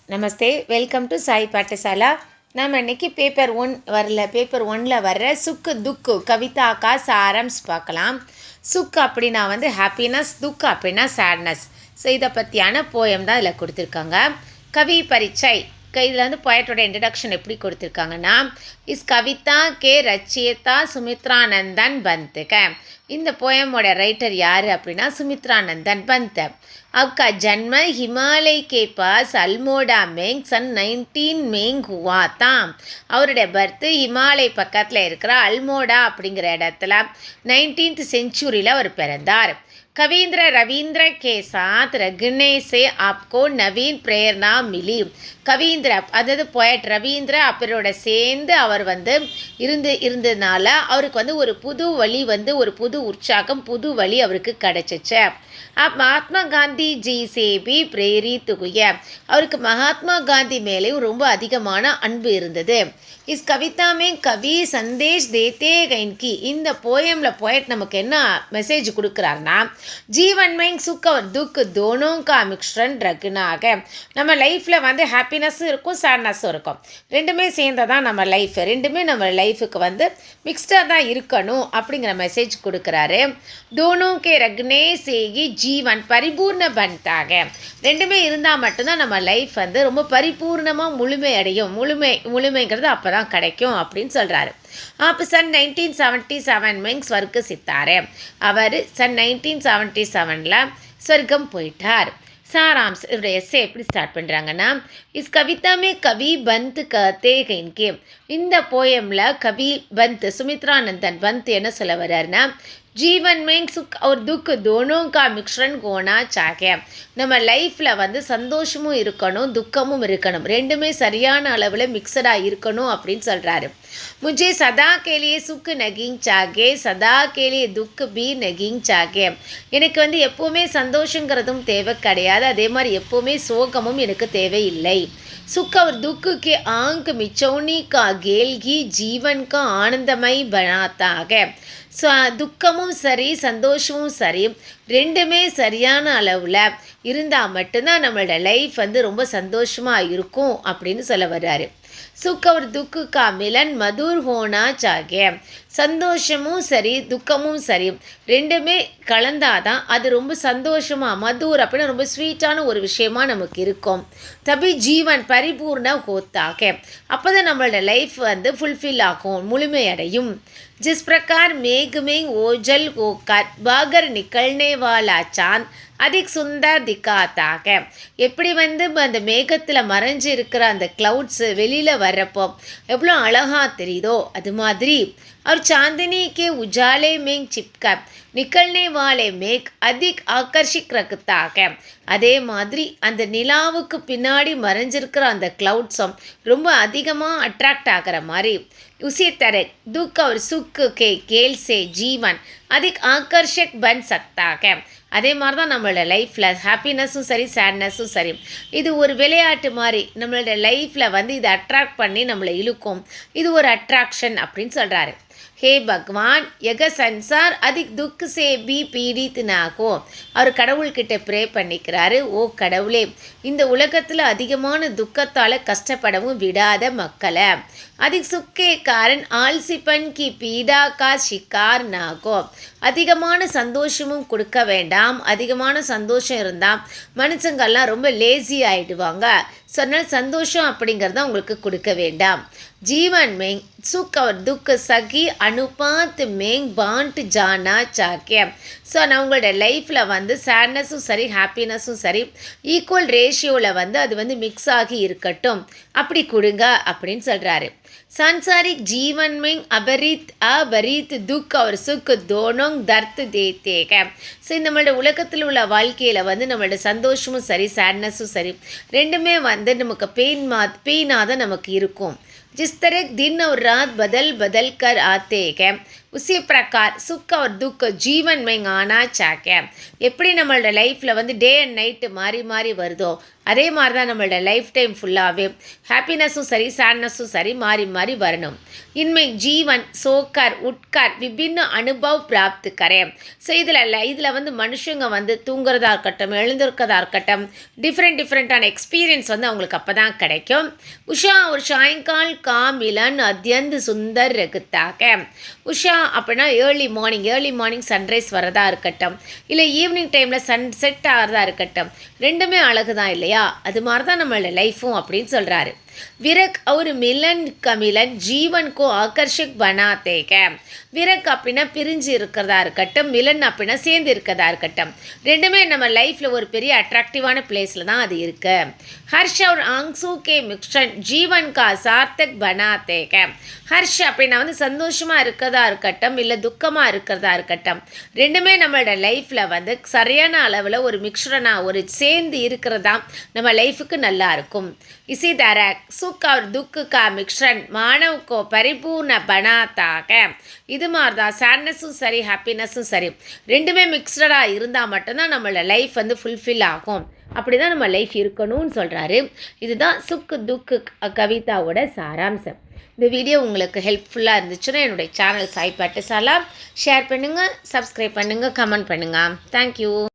Namaste, welcome to Sai Pathashala. நம்ம இன்றைக்கி paper 1 வரல, பேப்பர் 1ல் வர்ற சுக்கு துக்கு கவிதா கா சாரம்ஸ் பார்க்கலாம். சுக்கு அப்படின்னா ஹாப்பினஸ், துக்கு அப்படின்னா சேட்னஸ். ஸோ இதை பற்றியான போயம் தான் இதில் கொடுத்துருக்காங்க. கவி பரிச்சை இதில் போயட்டோட இன்ட்ரடக்ஷன் எப்படி கொடுத்துருக்காங்கன்னா, இஸ் கவிதா கே ரச்சியதா சுமித்ரானந்தன் பந்த்க. இந்த போயமோட ரைட்டர் யார் அப்படின்னா சுமித்ரானந்தன் பந்த். आपका जन्म हिमालय के पास अल्मोड़ा में सन 19 में हुआ था. அவருடைய பர்த்து ஹிமாலய பக்கத்தில் இருக்கிற அல்மோடா அப்படிங்கிற இடத்துல 19th செஞ்சுரியில் அவர் பிறந்தார். कवींद्र रवींद्र के साथ रगने से आपको नवीन प्रेरणा मिली. கவீந்திர அதாவது போயட் ரவீந்திர அப்பரோட சேர்ந்து அவர் இருந்ததுனால அவருக்கு ஒரு புது வழி ஒரு புது உற்சாகம், புது வழி அவருக்கு கிடைச்சிச்சு. மகாத்மா காந்தி ஜி சேபி பிரேரித் हुए. அவருக்கு மகாத்மா காந்தி மேலேயும் ரொம்ப அதிகமான அன்பு இருந்தது. இஸ் கவிதாமே கவி சந்தேஷ் தேத்தே கைன்கி. இந்த போயமில் போயட் நமக்கு என்ன மெசேஜ் கொடுக்குறாருன்னா, ஜீவன் மைங் சுக் और दुख दोनों का मिश्रण रखनाக. நம்ம லைஃப்பில் ஹாப்பினஸும் இருக்கும், சேட்னஸும் இருக்கும். ரெண்டுமே சேர்ந்ததான் நம்ம லைஃப். ரெண்டுமே நம்ம லைஃபுக்கு மிக்ஸ்டாக தான் இருக்கணும் அப்படிங்கிற மெசேஜ் கொடுக்குறாரு. दोनों के रखने से ही ஜீவன் பரிபூர்ண பன்தாக. ரெண்டுமே இருந்தால் மட்டும்தான் நம்ம லைஃப் ரொம்ப பரிபூர்ணமாக முழுமை அடையும். முழுமைங்கிறது அப்போ தான் கிடைக்கும் அப்படின்னு சொல்கிறாரு. आप सन 1977 में स्वर्ग सितारे. அவர் सन 1977 ஸ்வர்க்கம் போயிட்டார். சாராம்ஸ் இவருடைய எஸ்ஸே எப்படி ஸ்டார்ட் பண்ணுறாங்கன்னா, இஸ் கவிதாமே கவி பந்த் கத்தே கைன்கே. இந்த போயமில் கவி பந்த் சுமித்ரானந்தன் பந்த் என்ன சொல்ல வர்றாருன்னா, ஜீவன் में सुख और दुख दोनों का मिश्रण होना चाहिए. நம்ம லைஃப்பில் சந்தோஷமும் இருக்கணும், துக்கமும் இருக்கணும். ரெண்டுமே சரியான அளவில் மிக்சடாக இருக்கணும் அப்படின்னு சொல்கிறாரு. मुझे सदा के लिए सुख नहीं चाहिए, सदा के लिए दुख भी नहीं चाहिए. எனக்கு எப்போவுமே சந்தோஷங்கிறதும் தேவை கிடையாது, அதே மாதிரி எப்போவுமே சோகமும் எனக்கு தேவையில்லை. सुख और दुख के आंक मिचौनी का गेल ही जीवन का आनंदमय बनाता है. துக்கமும் சரி சந்தோஷமும் சரி ரெண்டுமே சரியான அளவில் இருந்தால் மட்டும்தான் நம்மளோட லைஃப் ரொம்ப சந்தோஷமாக இருக்கும் அப்படின்னு சொல்ல வர்றாரு. सुख और दुख का मिलन मधुर होना चाहिए. சந்தோஷமும் சரி துக்கமும் சரி ரெண்டுமே கலந்தாதான் அது ரொம்ப சந்தோஷமாக மதுர் அப்படின்னா ரொம்ப ஸ்வீட்டான ஒரு விஷயமா நமக்கு இருக்கும். தபி ஜீவன் பரிபூர்ண ஹோத்தாக. அப்போ தான் நம்மளோட லைஃப் ஃபுல்ஃபில் ஆகும், முழுமையடையும். जिस प्रकार मेघ में ओझल होकर बाहर निकलने वाला चांद அதிக் சுந்தர் திக்காத்தாக. எப்படி அந்த மேகத்தில் மறைஞ்சு இருக்கிற அந்த க்ளவுட்ஸு வெளியில் வர்றப்போ எவ்வளோ அழகாக தெரியுதோ அது மாதிரி और चांदनी के उजाले में चिपकर निकलने वाले मेघ अधिक आकर्षिक रखता है. அதே மாதிரி அந்த நிலாவுக்கு பின்னாடி மறைஞ்சிருக்கிற அந்த க்ளவுட்ஸும் ரொம்ப அதிகமாக அட்ராக்ட் ஆகிற மாதிரி उसी तरह दुख और सुख के खेल से जीवन अधिक आकर्षक बन सकता है. அதே மாதிரி தான் நம்மளோட லைஃப்பில் ஹாப்பினஸும் சரி சேட்னஸும் சரி இது ஒரு விளையாட்டு மாதிரி நம்மளோட லைஃப்பில் இது அட்ராக்ட் பண்ணி நம்மளை இழுக்கும். இது ஒரு அட்ராக்ஷன் அப்படின்னு சொல்கிறாரு. हे भगवान यह संसार अधिक दुख से भी पीड़ित ना हो. அவர் கடவுள்கிட்ட ப்ரே பண்ணிக்கிறாரு, ஓ கடவுளே இந்த உலகத்தில் அதிகமான துக்கத்தால் கஷ்டப்படவும் விடாத மக்களை. அதிக் சுக்கே காரன் ஆல்சிப்பன் கி பீடா கா ஷிகார் நாகோ. அதிகமான சந்தோஷமும் கொடுக்க வேண்டாம். அதிகமான சந்தோஷம் இருந்தால் மனுஷங்கள்லாம் ரொம்ப லேசி ஆகிடுவாங்க. சொன்னால் சந்தோஷம் அப்படிங்கிறத உங்களுக்கு கொடுக்க வேண்டாம். जीवन में सुख और दुख सगी अनुपात में बांट जाना चाहिए. ஸோ நம்மளோட லைஃப்பில் சேட்னஸும் சரி ஹாப்பினஸும் சரி ஈக்குவல் ரேஷியோவில் அது மிக்ஸ் ஆகி இருக்கட்டும், அப்படி கொடுங்க அப்படின்னு சொல்கிறாரு. सांसारिक जीवन में अभरित दुख और सुख दोनों दर्द देते हैं. ஸோ நம்மளோட உலகத்தில் உள்ள வாழ்க்கையில் நம்மளோட சந்தோஷமும் சரி சேட்னஸும் சரி ரெண்டுமே நமக்கு பெயினாக தான் நமக்கு இருக்கும். जिस तरह दिन और रात बदल बदल कर आते हैं उसी प्रकार सुख और दुख जीवन में आना चाहिए எப்படி நம்மளோட லைஃப்பில் வந்து டே அண்ட் நைட்டு மாறி மாறி வருதோ அதே மாதிரி தான் நம்மளோட லைஃப் டைம் ஃபுல்லாகவே ஹாப்பினஸும் சரி சேட்னஸும் சரி மாறி மாறி வரணும் இன்மை ஜீவன் சோக்கர் உட்கார் விபின்ன அனுபவ் பிராப்து கரேன் ஸோ இதில் வந்து மனுஷங்க வந்து தூங்குறதா இருக்கட்டும் எழுந்திருக்கிறதா இருக்கட்டும் டிஃப்ரெண்ட்டான எக்ஸ்பீரியன்ஸ் வந்து அவங்களுக்கு அப்போ தான் கிடைக்கும் உஷா ஒரு சாயங்கால் காமிலன் அத்தியந்து சுந்தர் ரகுத்தாக உஷா அப்படின்னா ஏர்லி மார்னிங் சன்ரைஸ் வரதா இருக்கட்டும் இல்லை ஈவினிங் டைமில் சன்செட் ஆகிறதா இருக்கட்டும் ரெண்டுமே அழகு தான் இல்லையா அது மாதிரி தான் நம்மளோட லைஃப்பும் அப்படின்னு சொல்கிறாரு விரக் और मिलन का मिलन जीवन को आकर्षक बनाते हैं விரக் அப்படின்னா பிரிஞ்சு இருக்கிறதா இருக்கட்டும் மிலன் அப்படின்னா சேர்ந்து இருக்கிறதா இருக்கட்டும் ரெண்டுமே நம்ம லைஃப்பில் ஒரு பெரிய அட்ராக்டிவான பிளேஸில் தான் அது இருக்கு ஹர்ஷ் और आंसू के मिश्रण जीवन का सार्थक बनाते हैं ஹர்ஷ் அப்படின்னா வந்து சந்தோஷமாக இருக்கிறதா இருக்கட்டும் இல்லை துக்கமாக இருக்கிறதா இருக்கட்டும் ரெண்டுமே நம்மளோட லைஃப்பில் வந்து சரியான அளவில் ஒரு மிக்சரனாக ஒரு சேர்ந்து இருக்கிறதா நம்ம லைஃபுக்கு நல்லா இருக்கும் इसी तरह सुख और दुख का मिश्रण मानव को परिपूर्ण बनाता है இது மாதிரி தான் சேட்னஸும் சரி ஹாப்பினஸும் சரி ரெண்டுமே மிக்சடாக இருந்தால் மட்டும்தான் நம்மளோட லைஃப் வந்து ஃபுல்ஃபில் ஆகும் அப்படி தான் நம்ம லைஃப் இருக்கணும்னு சொல்கிறாரு இதுதான் சுக்கு துக்கு கவிதாவோட சாராம்சம் இந்த வீடியோ உங்களுக்கு ஹெல்ப்ஃபுல்லாக இருந்துச்சுன்னா என்னுடைய சேனல் சாய் பாட்டசாலா ஷேர் பண்ணுங்கள் சப்ஸ்கிரைப் பண்ணுங்கள் கமெண்ட் பண்ணுங்கள் தேங்க்யூ